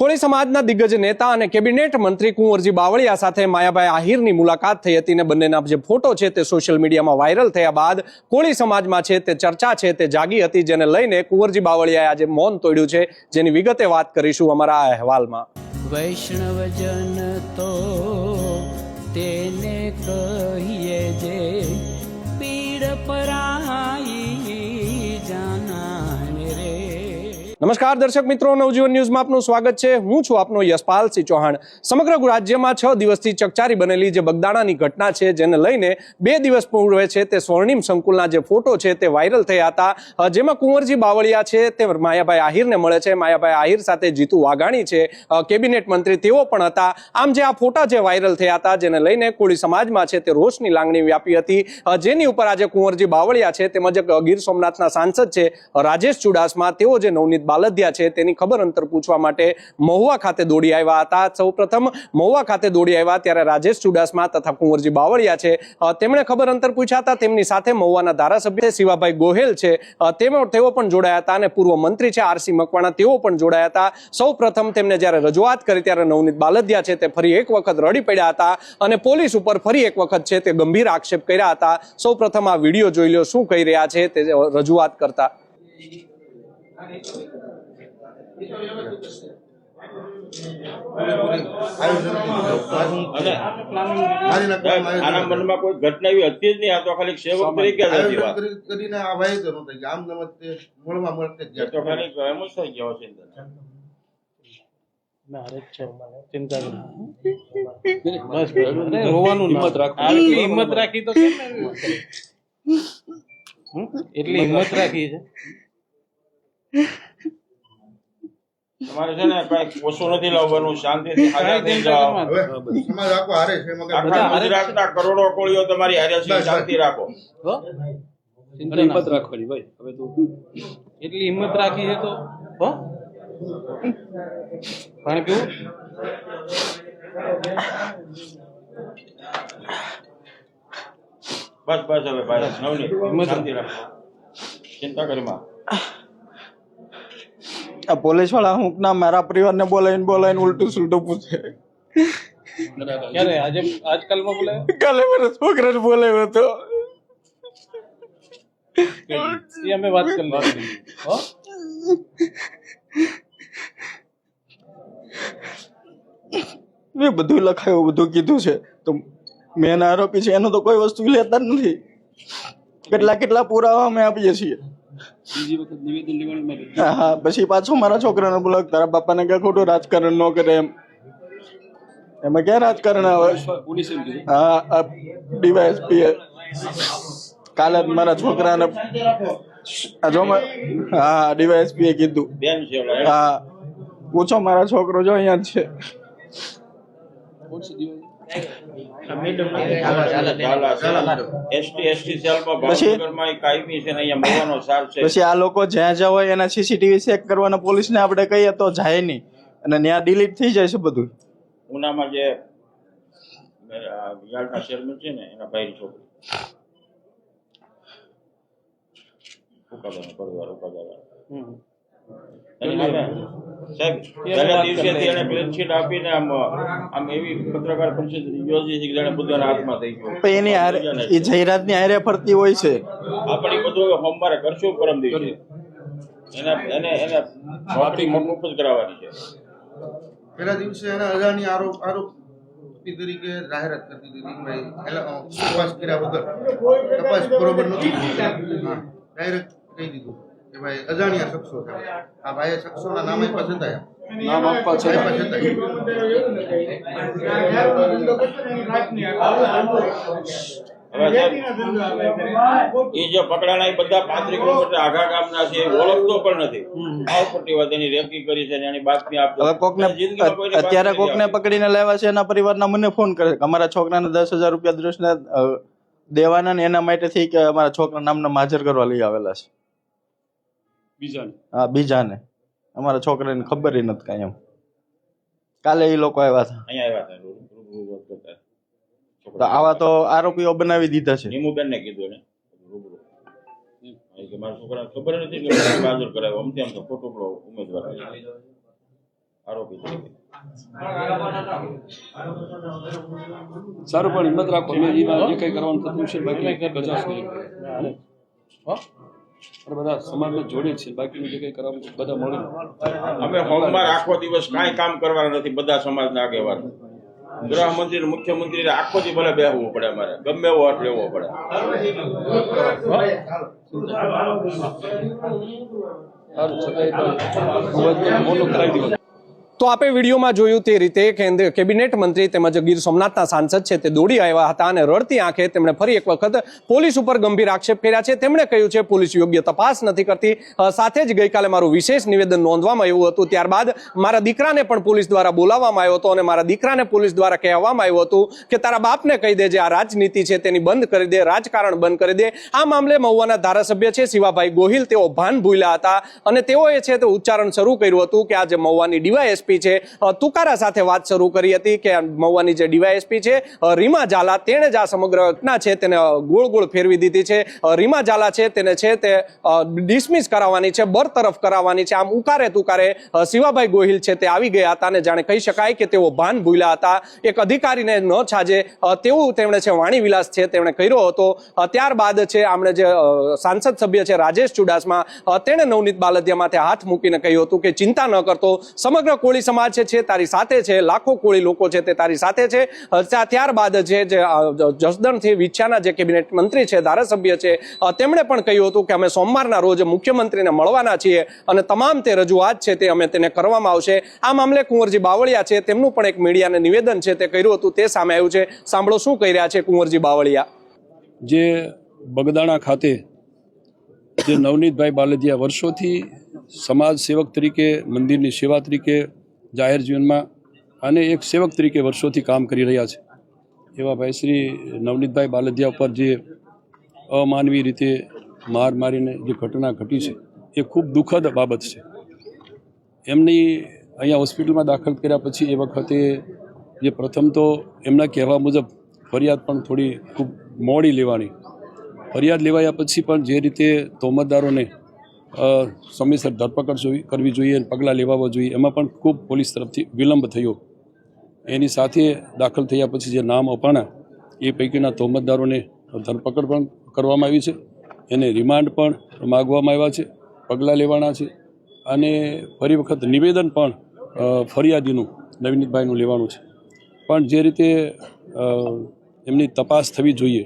કોળી સમાજના દિગ્ગજ નેતા અને કેબિનેટ મંત્રી કુંવરજી બાવળિયા સાથે માયાભાઈ આહિરની મુલાકાત થઈ હતી ને બંનેના જે ફોટો છે તે સોશિયલ મીડિયામાં વાયરલ થયા બાદ કોળી સમાજમાં છે તે ચર્ચા છે તે જાગી હતી, જેને લઈને કુંવરજી બાવળિયાએ આજે મૌન તોડ્યું છે, જેની વિગતે વાત કરીશું અમારા આ અહેવાલમાં। વૈષ્ણવજન તો તેને કહીએ જે પીડ પરાઈ જાનાને રે। નમસ્કાર દર્શક મિત્રો, નવજીવન ન્યૂઝમાં આપનું સ્વાગત છે। હું છું આપનો યશપાલસિંહ ચૌહાણ। સમગ્ર રાજ્યમાં 6 દિવસથી ચકચારી બનેલી જે બગદાણાની ઘટના છે, જેને લઈને 2 દિવસ પૂર્વે છે તે સ્વર્ણિમ સંકુલના જે ફોટો છે તે વાયરલ થયા હતા, જેમાં કુંવરજી બાવળિયા છે તે માયાભાઈ આહિરને મળે છે। માયાભાઈ આહિર સાથે જીતુ વાઘાણી છે કેબિનેટ મંત્રી, તેઓ પણ હતા। આમ જે આ ફોટા જે વાયરલ થયા હતા, જેને લઈને કોળી સમાજમાં છે તે રોષની લાગણી વ્યાપી હતી, જેની ઉપર આજે કુંવરજી બાવળિયા છે તેમજ ગીર સોમનાથના સાંસદ છે રાજેશ ચુડાસમા, તેઓ જે નવનીત બાલદિયા છે તેની ખબર અંતર પૂછવા માટે મહુવા ખાતે દોડી આવ્યા હતા। સૌપ્રથમ મહુવા ખાતે દોડી આવ્યા ત્યારે રાજેશ ચુડાસમા તથા કુંવરજી બાવળિયા છે તેમણે ખબર અંતર પૂછ્યા હતા। તેમની સાથે મહુવાના ધારાસભ્ય શિવાભાઈ ગોહેલ છે તેઓ પણ જોડાયા હતા અને પૂર્વ મંત્રી છે આરસી મકવાણા, તેઓ પણ જોડાયા હતા। સૌપ્રથમ તેમને જ્યારે રજૂઆત કરી ત્યારે નવનીત બાલદિયા છે તે ફરી એક વખત રડી પડ્યા હતા અને પોલીસ ઉપર ફરી એક વખત છે તે ગંભીર આક્ષેપ કર્યા હતા। સૌપ્રથમ આ વિડીયો જોઈ લો, શું કહી રહ્યા છે તે રજૂઆત કરતા। આના મનમાં કોઈ ઘટના એવી હતી જ નહીં, આ તો ખાલી સેવક તરીકે કરીને આ ભાઈ તો નહોતા કે આમ નમસ્તે મળવા મળતે જ તો ખાલી એમ જ થઈ ગયો છે। હિંમત રાખી તો એટલી હિંમત રાખી છે। તમારે છે ને કઈ ઓછું નથી લાવવાનું, શાંતિથી હાજર થઈ જાઓ। સમાજ આખો હારે છે, આખા ગુજરાતના કરોડો કોળીઓ તમારી હારે છે, શાંતિ રાખો, હિંમત રાખવાની ભાઈ। હવે તું એટલી હિંમત રાખી છે તો પાણી પીવું? બસ બસ હવે ભાઈ નવનીત શાંતિ રાખો, ચિંતા કરી માં। આ પોલીસ વાળા હું ના મારા પરિવારને બોલાવીને ઉલટું સુલટું પૂછે। ક્યારે? આજે આજકાલમાં બોલાયો? કાલે મારા છોકરાને બોલાવ્યો હતો, એ અમે વાત કરી લઈશું। હો, મેં બધું લખાયું, બધું કીધું છે, તો મેન આરોપી છે એનો તો કોઈ વસ્તુ લેતા જ નથી। કેટલા પુરાવા અમે આપીએ છીએ। બીજી વખત નિવેદન લેવાની મારી હા, પછી પાછો મારા છોકરાને બોલાવ, તારા બાપાને ક્યાં ખોટું રાજકારણ ન કરે એમ, એમાં ક્યાં રાજકારણ આવે? પોલીસે એમ કીધું? હા, ડીવાયએસપી કાલે જ મારા છોકરાને હા ડીવાયએસપી કીધું। બેન છે હા, પૂછો મારા છોકરો જો અહીંયા જ છે। પછી આ લોકો જ્યાં જ્યાં હોય એના સીસીટીવી ચેક કરવાના પોલીસને આપણે કહીએ તો જાય નહીં અને ત્યાં ડિલીટ થઈ જાય છે બધું। ઉનામાં જે યાર્ડના ચેરમેન છે ને એના ભાઈની છોકરી ઉકાદાનો પરિવાર ઉકાદાનો સાહેબ પહેલા દિવસેથી એને ક્લીનશીટ આપીને આમ એવી પત્રકાર પરિષદ યોજી છે કે જાણે બુદ્ધના હાથમાં થઈ ગયો। એની હારે એ જયરાજની હારે ફરતી હોય છે। આપણે બધું સોમવારે કરશું, પરમ દિવસે એને નોકરી મોકૂફ જ કરાવવાની છે। પહેલા દિવસે એના અજાણી આરોપી તરીકે જાહેરાત કરી દીધી કે ભાઈ તપાસ કર્યા વગર, તપાસ બરોબર નથી, ડાયરેક્ટ કહી દીધું કે ભાઈ અજાણ્યા શખ્સો છે। આ ભાઈએ શખ્સોના નામ આપ્યા છતાં એ જે પકડાણા એ બધા 35 કિલોમીટર આગા ગામના છે, ઓળખતો પણ નથી। આવ ખોટી વાત એની રેકી કરી છે, એની બાતમી આપતો। હવે અત્યારે કોકને પકડીને લાવ્યા છે, એના પરિવારના મને ફોન કરે કે અમારા છોકરાને 10,000 રૂપિયા દૃષ્ટિને દેવાના ને એના માટે થી કે અમારા છોકરા નામના હાજર કરવા લઈ આવેલા છે બીજાને। હા, બીજાને, અમારા છોકરાને ખબર નથી કાંઈ એમ। કાલે એ લોકો આવ્યા હતા, અહીંયા આવ્યા હતા, તો આવા તો આરોપીઓ બનાવી દીધા છે। નીમુબેન ને કીધું ને રૂબરૂ કે મારા છોકરાને ખબર નથી કે હાજર કરાવ્યો, આમ તો ખોટો ઉમેદવાર આરોપી તરીકે. સારું, પણ હિંમત રાખો. અમે એમાં જે કંઈ કરવાનું થતું છે બાકી કચાશ નહીં. અને બધા સમાજને જોડે છે, બાકીનું જે કંઈ કરવાનું બધા મળીને. અમે સોમવાર આખો દિવસ કાંઈ કામ કરવાના નથી, બધા સમાજના આગેવાન, ગૃહમંત્રી મુખ્યમંત્રી આખો દી ભલે બેસવું પડે, અમારે ગમે એવો અર્થ લેવો પડે. સારું, છતાંય પણ મોટું કરાવી દેવાનું. તો આપે વિડીયોમાં જોયું તે રીતે કેબિનેટ મંત્રી તેમજ ગીર સોમનાથના સાંસદ છે તે દોડી આવ્યા હતા અને રડતી આંખે તેમણે ફરી એક વખત પોલીસ ઉપર ગંભીર આક્ષેપ કર્યા છે. તેમણે કહ્યું છે પોલીસ યોગ્ય તપાસ નથી કરતી. સાથે જ ગઈકાલે મારું વિશેષ નિવેદન નોંધવામાં આવ્યું હતું. ત્યારબાદ મારા દીકરાને પણ પોલીસ દ્વારા બોલાવવામાં આવ્યો હતો અને મારા દીકરાને પોલીસ દ્વારા કહેવામાં આવ્યું હતું કે તારા બાપને કહી દેજે આ રાજનીતિ છે તેની બંધ કરી દે, રાજકારણ બંધ કરી દે. આ મામલે મહુવાના ધારાસભ્ય છે શિવાભાઈ ગોહિલ, તેઓ ભાન ભૂલ્યા હતા અને તેઓએ છે તે ઉચ્ચારણ શરૂ કર્યું હતું કે આજે મહુવાની ડીવાયએસપી છે તુકારા સાથે વાત શરૂ કરી હતી કે મહુવાની જે ડીવાયએસપી છે રીમા ઝાલા, તેણે જ આ સમગ્ર ઘટના છે તેને ગોળ ગોળ ફેરવી દીધી છે. રીમા ઝાલા છે તેને છે તે ડિસમિસ કરાવવાની છે, બરતરફ કરાવવાની છે. આમ ઉકારે તુકારે શિવાભાઈ ગોહિલ છે તે આવી ગયા હતા અને જાણે કહી શકાય કે તેઓ ભાન ભૂલ્યા હતા. એક અધિકારીને ન છાજે તેવું તેમણે છે વાણી વિલાસ છે તેમણે કર્યો હતો. ત્યારબાદ છે આમણે જે સાંસદ સભ્ય છે રાજેશ ચુડાસમા, તેણે નવનીત બાલદિયા માથે હાથ મૂકીને કહ્યું હતું કે ચિંતા ન કરતો, સમગ્ર કોળી સમાજ છે તારી સાથે છે, લાખો કોળી લોકો છે તે તારી સાથે છે. ત્યારબાદ છે જે જસદણથી વિછાના જે કેબિનેટ મંત્રી છે, ધારાસભ્ય છે, તેમણે પણ કહ્યું હતું કે અમે સોમવારના રોજ મુખ્યમંત્રીને મળવાના છીએ અને તમામ તે રજૂઆત છે તે અમે તેને કરવામાં આવશે. આ મામલે કુંવરજી બાવળિયા છે તેમનું પણ એક મીડિયાને નિવેદન છે તે કર્યું હતું, તે સામે આવ્યું છે. સાંભળો શું કહી રહ્યા છે કુંવરજી બાવળિયા. જે બગદાણા ખાતે જે નવનીતભાઈ બાલદિયા વર્ષોથી સમાજ સેવક તરીકે, મંદિરની સેવા તરીકે, જાહેર જીવનમાં અને એક સેવક તરીકે વર્ષોથી કામ કરી રહ્યા છે એવા ભાઈ શ્રી નવનીતભાઈ બાલદિયા ઉપર જે અમાનવી રીતે માર મારીને જે ઘટના ઘટી છે એ ખૂબ દુઃખદ બાબત છે. એમની અહીંયા હોસ્પિટલમાં દાખલ કર્યા પછી એ વખતે જે પ્રથમ તો એમના કહેવા મુજબ ફરિયાદ પણ થોડી ખૂબ મોડી લેવાની, ફરિયાદ લેવાયા પછી પણ જે રીતે તોહમતદારોને સમયસર ધરપકડ કરવી જોઈએ અને પગલાં લેવા જોઈએ એમાં પણ ખૂબ પોલીસ તરફથી વિલંબ થયો. એની સાથે દાખલ થયા પછી જે નામ અપાણા એ પૈકીના તોહમતદારોને ધરપકડ પણ કરવામાં આવી છે, એને રિમાન્ડ પણ માગવામાં આવ્યા છે, પગલાં લેવાના છે અને ફરી વખત નિવેદન પણ ફરિયાદીનું નવનીતભાઈનું લેવાનું છે. પણ જે રીતે એમની તપાસ થવી જોઈએ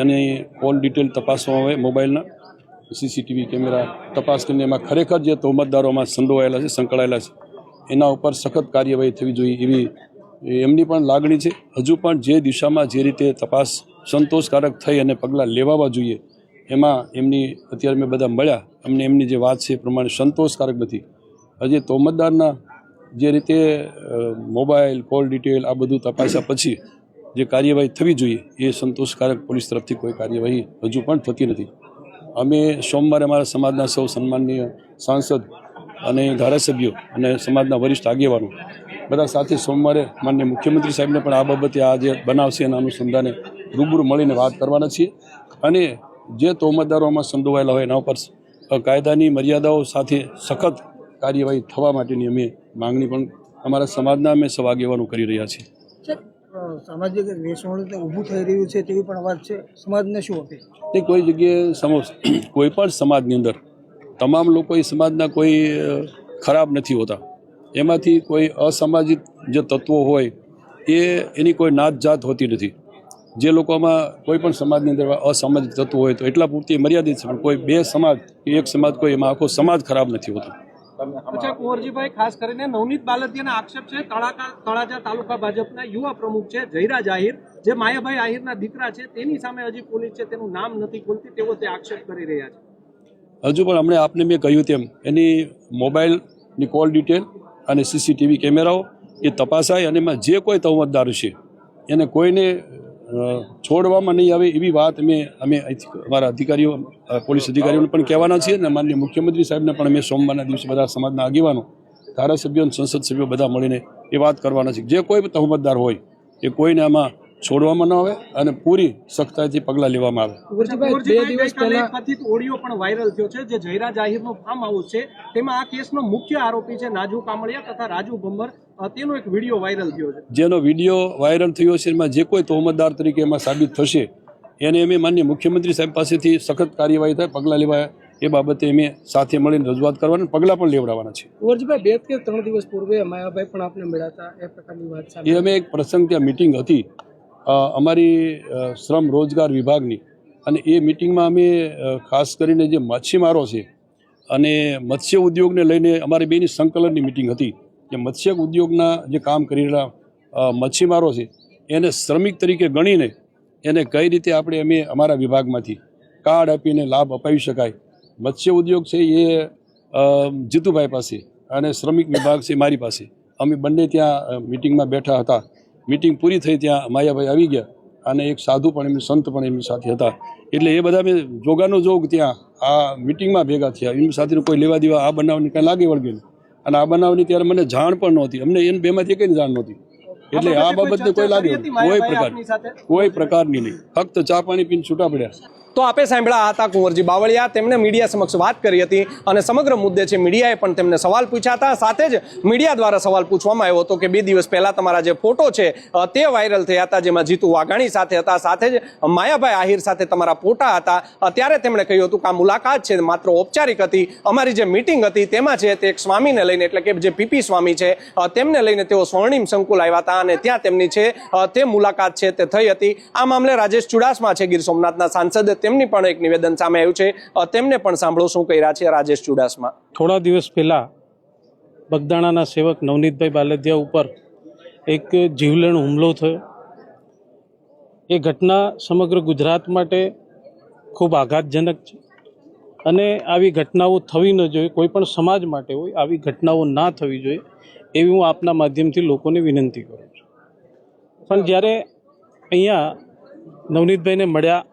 એની કોલ ડિટેલ તપાસવામાં આવે, મોબાઈલના સીસીટીવી કેમેરા તપાસ કરીને એમાં ખરેખર જે તોહમતદારોમાં સંડોવાયેલા છે, સંકળાયેલા છે એના ઉપર સખત કાર્યવાહી થવી જોઈએ એવી એમની પણ લાગણી છે. હજુ પણ જે દિશામાં જે રીતે તપાસ સંતોષકારક થઈ અને પગલાં લેવાવા જોઈએ એમાં એમની અત્યારે મેં બધા મળ્યા, અમને એમની જે વાત છે એ પ્રમાણે સંતોષકારક નથી. હજી તોહમતદારના જે રીતે મોબાઈલ, કોલ ડિટેલ આ બધું તપાસ્યા પછી જે કાર્યવાહી થવી જોઈએ એ સંતોષકારક પોલીસ તરફથી કોઈ કાર્યવાહી હજુ પણ થતી નથી. અમે સોમવારે અમારા સમાજના સૌ સન્માનનીય સાંસદ અને ધારાસભ્યો અને સમાજના વરિષ્ઠ આગેવાનો બધા સાથે સોમવારે માનનીય મુખ્યમંત્રી સાહેબને પણ આ બાબતે આ જે બનાવ છે એના અનુસંધાને રૂબરૂ મળીને વાત કરવાના છીએ અને જે તોહમતદારોમાં સંડોવાયેલા હોય એના ઉપર કાયદાની મર્યાદાઓ સાથે સખત કાર્યવાહી થવા માટેની અમે માંગણી પણ અમારા સમાજના અમે સૌ આગેવાનો કરી રહ્યા છીએ. સામાજિક વેસવણું ઊભું થઈ રહ્યું છે તેવી પણ વાત છે, સમાજને શું અપીલ? તે કોઈ જગ્યાએ કોઈ પણ સમાજની અંદર તમામ લોકો એ સમાજના કોઈ ખરાબ નથી હોતા, એમાંથી કોઈ અસામાજિક જે તત્વો હોય એની કોઈ નાત જાત હોતી નથી. જે લોકોમાં કોઈ પણ સમાજની અંદર અસામાજિક તત્વો હોય તો એટલા પૂરતી મર્યાદિત છે, પણ કોઈ બે સમાજ કે એક સમાજ કોઈ એમાં આખો સમાજ ખરાબ નથી હોતો. અચ્છા કુંવરજીભાઈ, ખાસ કરીને નવનીત બાલદિયાના આક્ષેપ છે તળાજા તાલુકા ભાજપના યુવા પ્રમુખ છે જયરાજ આહિર, જે માયાભાઈ આહિરના દીકરા છે, તેની સામે હજી પોલીસ છે તેનું નામ નથી ખોલતી તેવો તે આક્ષેપ કરી રહ્યા છે. હજુ પણ હમણાં આપને મેં કહ્યું તેમ એની મોબાઈલની કોલ ડિટેલ અને સીસીટીવી કેમેરાઓ એ તપાસાય અને એમાં જે કોઈ તોહમતદાર છે એને કોઈને છોડવામાં નહીં આવે એવી વાત અમે અમારા અધિકારીઓ, પોલીસ અધિકારીઓને પણ કહેવાના છીએ અને માનનીય મુખ્યમંત્રી સાહેબને પણ અમે સોમવારના દિવસે બધા સમાજના આગેવાનો, ધારાસભ્યો અને સંસદ સભ્યો બધા મળીને એ વાત કરવાના છે. જે કોઈ તોહમતદાર હોય એ કોઈને આમાં છોડવામાં ન આવે અને પૂરી સખ્તાઈથી પગલાં લેવામાં આવે. બે દિવસ પહેલા કથિત ઓડિયો પણ વાયરલ થયો છે જે જયરાજ આહિરનો ફાર્મ હાઉસ છે તેમાં આ કેસનો મુખ્ય આરોપી છે નાજુ કામળિયા તથા રાજુ ભંબર તેનો એક વિડીયો વાયરલ થયો છે. જેનો વિડીયો વાયરલ થયો છે એમાં જે કોઈ તહોમતદાર તરીકે એમાં સાબિત થશે એને અમે માનનીય મુખ્યમંત્રી સાહેબ પાસેથી સખત કાર્યવાહી થાય, પગલાં લેવાય એ બાબતે અમે સાથે મળીને રજૂઆત કરવાની, પગલાં પણ લેવડાવવાના છે. કુંવરજીભાઈ 2 કે 3 દિવસ પૂર્વે માયાભાઈ પણ આપને મળ્યા હતા, એ પ્રકારની વાત સામે એ અમે એક પ્રસંગ ત્યાં મિટિંગ હતી અમારી શ્રમ રોજગાર વિભાગની, અને એ મિટિંગમાં અમે ખાસ કરીને જે માછીમારો છે અને મત્સ્ય ઉદ્યોગને લઈને અમારી બેની સંકલનની મિટિંગ હતી કે મત્સ્ય ઉદ્યોગના જે કામ કરી રહેલા મચ્છીમારો છે એને શ્રમિક તરીકે ગણીને એને કઈ રીતે આપણે અમે અમારા વિભાગમાંથી કાર્ડ આપીને લાભ અપાવી શકાય. મત્સ્ય ઉદ્યોગ છે એ જીતુભાઈ પાસે અને શ્રમિક વિભાગ છે મારી પાસે. અમે બંને ત્યાં મિટિંગમાં બેઠા હતા. મિટિંગ પૂરી થઈ ત્યાં માયાભાઈ આવી ગયા અને એક સાધુ પણ એમની સંત પણ એમની સાથે હતા. એટલે એ બધા મેં જોગાનો જોગ ત્યાં આ મિટિંગમાં ભેગા થયા. એમની સાથે કોઈ લેવા દેવા આ બનાવની કાંઈ લાગે વળગે અને આ બનાવની ત્યારે મને જાણ પણ નહોતી, અમને એને બેમાંથી કંઈ જાણ નહોતી. એટલે આ બાબતને કોઈ લાગે કોઈ પ્રકારની નહીં, ફક્ત ચા પાણી પીને છૂટા પડ્યા. તો આપે સાંભળ્યા હતા કુંવરજી બાવળિયા. તેમણે મીડિયા સમક્ષ વાત કરી હતી અને સમગ્ર મુદ્દે છે મીડિયાએ પણ તેમને સવાલ પૂછ્યા હતા. સાથે જ મીડિયા દ્વારા સવાલ પૂછવામાં આવ્યો હતો કે 2 દિવસ પહેલા તમારા જે ફોટો છે તે વાયરલ થયા હતા જેમાં જીતુ વાઘાણી સાથે હતા, સાથે જ માયાભાઈ આહિર સાથે તમારા ફોટા હતા. ત્યારે તેમણે કહ્યું હતું કે આ મુલાકાત છે માત્ર ઔપચારિક હતી. અમારી જે મિટિંગ હતી તેમાં છે તે એક સ્વામીને લઈને, એટલે કે જે પીપી સ્વામી છે તેમને લઈને તેઓ સ્વર્ણિમ સંકુલ આવ્યા હતા અને ત્યાં તેમની છે તે મુલાકાત છે તે થઈ હતી. આ મામલે રાજેશ ચુડાસમા છે ગીર સોમનાથના સાંસદ, તેમની પણ એક નિવેદન સામે આવ્યું છે. તેમને પણ સાંભળો શું કહી રહ્યા છે રાજેશ ચુડાસમા. થોડા દિવસ પહેલા બગદાણાના સેવક નવનીતભાઈ બાલદિયા ઉપર એક જીવલેણ હુમલો થયો. એ ઘટના સમગ્ર ગુજરાત માટે ખૂબ આઘાતજનક છે અને આવી ઘટનાઓ થવી ન જોઈએ. કોઈ પણ સમાજ માટે હોય આવી ઘટનાઓ ના થવી જોઈએ એવી હું આપના માધ્યમથી લોકોને વિનંતી કરું છું. પણ જ્યારે અહીંયા નવનીતભાઈને મળ્યા,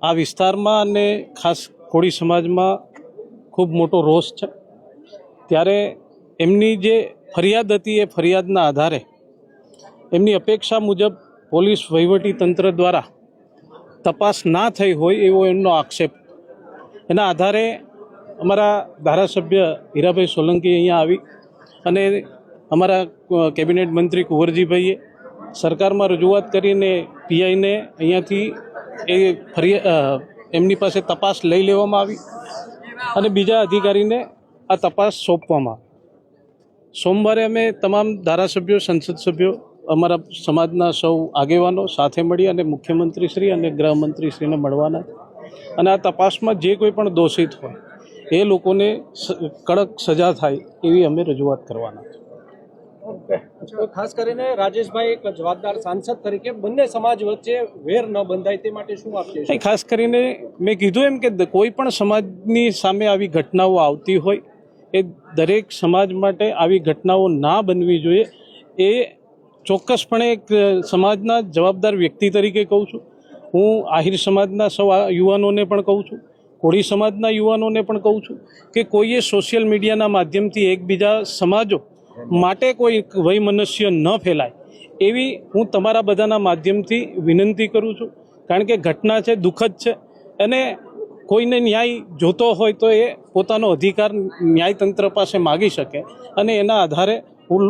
આ વિસ્તારમાં અને ખાસ કોળી સમાજમાં ખૂબ મોટો રોષ છે, ત્યારે એમની જે ફરિયાદ હતી એ ફરિયાદના આધારે એમની અપેક્ષા મુજબ પોલીસ વહીવટી તંત્ર દ્વારા તપાસ ના થઈ હોય એવો એમનો આક્ષેપ. એના આધારે અમારા ધારાસભ્ય હીરાભાઈ સોલંકી અહીંયા આવી અને અમારા કેબિનેટ મંત્રી કુંવરજીભાઈએ સરકારમાં રજૂઆત કરીને પીઆઈને અહીંયાથી એમની પાસે તપાસ લઈ લેવામાં આવી અને બીજા અધિકારીને આ તપાસ સોંપવામાં આવી. સોમવારે અમે તમામ ધારાસભ્યો, સંસદ સભ્યો, અમારા સમાજના સૌ આગેવાનો સાથે મળી અને મુખ્યમંત્રીશ્રી અને ગૃહમંત્રીશ્રીને મળવાના અને આ તપાસમાં જે કોઈ પણ દોષિત હોય એ લોકોને કડક સજા થાય એવી અમે રજૂઆત કરવાના છે. ખાસ કરીને રાજેશભાઈ એક જવાબદાર સાંસદ તરીકે બંને સમાજ વચ્ચે વેર ન બંધાય તે માટે શું આપશે? ખાસ કરીને મેં કીધું એમ કે કોઈ પણ સમાજની સામે આવી ઘટનાઓ આવતી હોય એ દરેક સમાજ માટે આવી ઘટનાઓ ના બનવી જોઈએ એ ચોક્કસપણે એક સમાજના જવાબદાર વ્યક્તિ તરીકે કહું છું. હું આહિર સમાજના સૌ યુવાનોને પણ કહું છું, કોળી સમાજના યુવાનોને પણ કહું છું કે કોઈએ સોશિયલ મીડિયાના માધ્યમથી એકબીજા સમાજો માટે કોઈ વૈમનસ્ય ન ફેલાય એવી હું તમારા બધાના માધ્યમથી વિનંતી કરું છું. કારણ કે ઘટના છે, દુઃખદ છે અને કોઈને ન્યાય જોતો હોય તો એ પોતાનો અધિકાર ન્યાયતંત્ર પાસે માગી શકે અને એના આધારે હું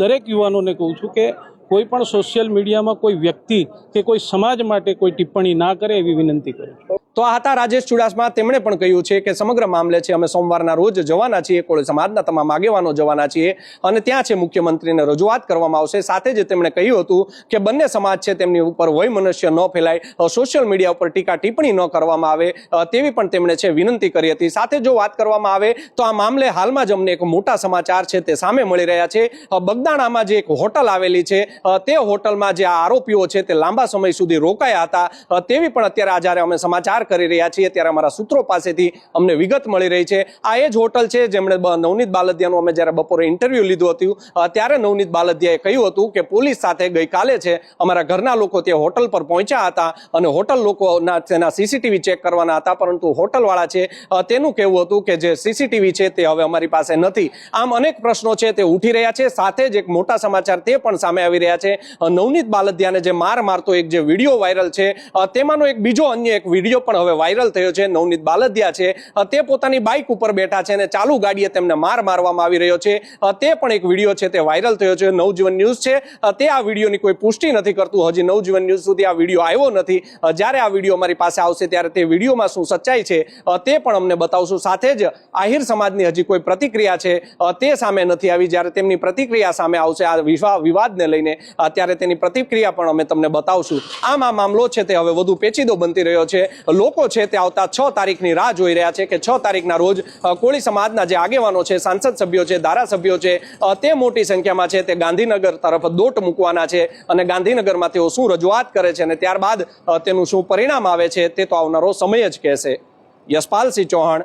દરેક યુવાનોને કહું છું કે કોઈ પણ સોશિયલ મીડિયામાં કોઈ વ્યક્તિ કે કોઈ સમાજ માટે કોઈ ટિપ્પણી ના કરે એવી વિનંતી કરું છું. તો આ હતા રાજેશ ચુડાસમા. તેમણે પણ કહ્યું છે કે સમગ્ર મામલે છે અમે સોમવારના રોજ જવાના છીએ, કોળી સમાજના તમામ આગેવાનો જવાના છીએ અને ત્યાં છે મુખ્યમંત્રીને રજૂઆત કરવામાં આવશે. સાથે જ તેમણે કહ્યું હતું કે બંને સમાજ છે તેમની ઉપર વયમનસ્ય ન ફેલાય, સોશિયલ મીડિયા ઉપર ટીકા ટિપ્પણી ન કરવામાં આવે તેવી પણ તેમણે છે વિનંતી કરી હતી. સાથે જો વાત કરવામાં આવે તો આ મામલે હાલમાં જ અમને એક મોટા સમાચાર છે તે સામે મળી રહ્યા છે. બગદાણામાં જે એક હોટલ આવેલી છે તે હોટલમાં જે આરોપીઓ છે તે લાંબા સમય સુધી રોકાયા હતા તેવી પણ અત્યારે જ્યારે અમે સમાચાર વિસ્તાર કરી રહ્યા છીએ ત્યારે અમારા સૂત્રો પાસેથી અમને વિગત મળી રહી છે. આ એ જ હોટલ છે જેમણે નવનીત બાલદિયાનું અમે જ્યારે બપોરે ઇન્ટરવ્યુ લીધું હતું ત્યારે નવનીત બાલદિયાએ કહ્યું હતું કે પોલીસ સાથે ગઈકાલે છે અમારા ઘરના લોકો ત્યાં હોટલ પર પહોંચ્યા હતા અને હોટલ લોકોના તેના સીસીટીવી ચેક કરવાના હતા, પરંતુ હોટલવાળા છે તેનું કહેવું હતું કે જે સીસીટીવી છે તે હવે અમારી પાસે નથી. આમ અનેક પ્રશ્નો છે તે ઉઠી રહ્યા છે. સાથે જ એક મોટા સમાચાર તે પણ સામે આવી રહ્યા છે. નવનીત બાલદિયાને જે મારતો એક જે વિડીયો વાયરલ છે તેમાંનો એક બીજો અન્ય એક વિડીયો પણ હવે વાયરલ થયો છે. નવનીત બાલદિયા છે તે પોતાની બાઇક ઉપર બેઠા છે અને ચાલુ ગાડીએ તેમને મારવામાં આવી રહ્યો છે તે પણ એક વિડીયો છે તે વાયરલ થયો છે. નવજીવન ન્યૂઝ છે તે આ વિડીયોની કોઈ પુષ્ટિ નથી કરતું. હજી નવજીવન ન્યૂઝ સુધી આ વિડીયો આવ્યો નથી. જ્યારે આ વિડીયો અમારી પાસે આવશે ત્યારે તે વિડીયોમાં શું સચ્ચાઈ છે તે પણ અમને બતાવશું. સાથે જ આહિર સમાજની હજી કોઈ પ્રતિક્રિયા છે તે સામે નથી આવી. જ્યારે તેમની પ્રતિક્રિયા સામે આવશે આ વિવાદને લઈને ત્યારે તેની પ્રતિક્રિયા પણ અમે તમને બતાવશું. આમ આ મામલો છે તે હવે વધુ પેચીદો બનતી રહ્યો છે. લોકો છે તે આવતા 6 તારીખની રાહ જોઈ રહ્યા છે કે 6 તારીખના રોજ કોળી સમાજના જે આગેવાનો છે, સાંસદ સભ્યો છે, ધારાસભ્યો છે તે મોટી સંખ્યામાં છે તે ગાંધીનગર તરફ દોટ મૂકવાના છે અને ગાંધીનગરમાં તેઓ શું રજૂઆત કરે છે અને ત્યારબાદ તેનું શું પરિણામ આવે છે તે તો આવનારો સમય જ કહેશે. યશપાલસિંહ ચૌહાણ,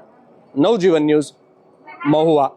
નવજીવન ન્યૂઝ, મહુવા.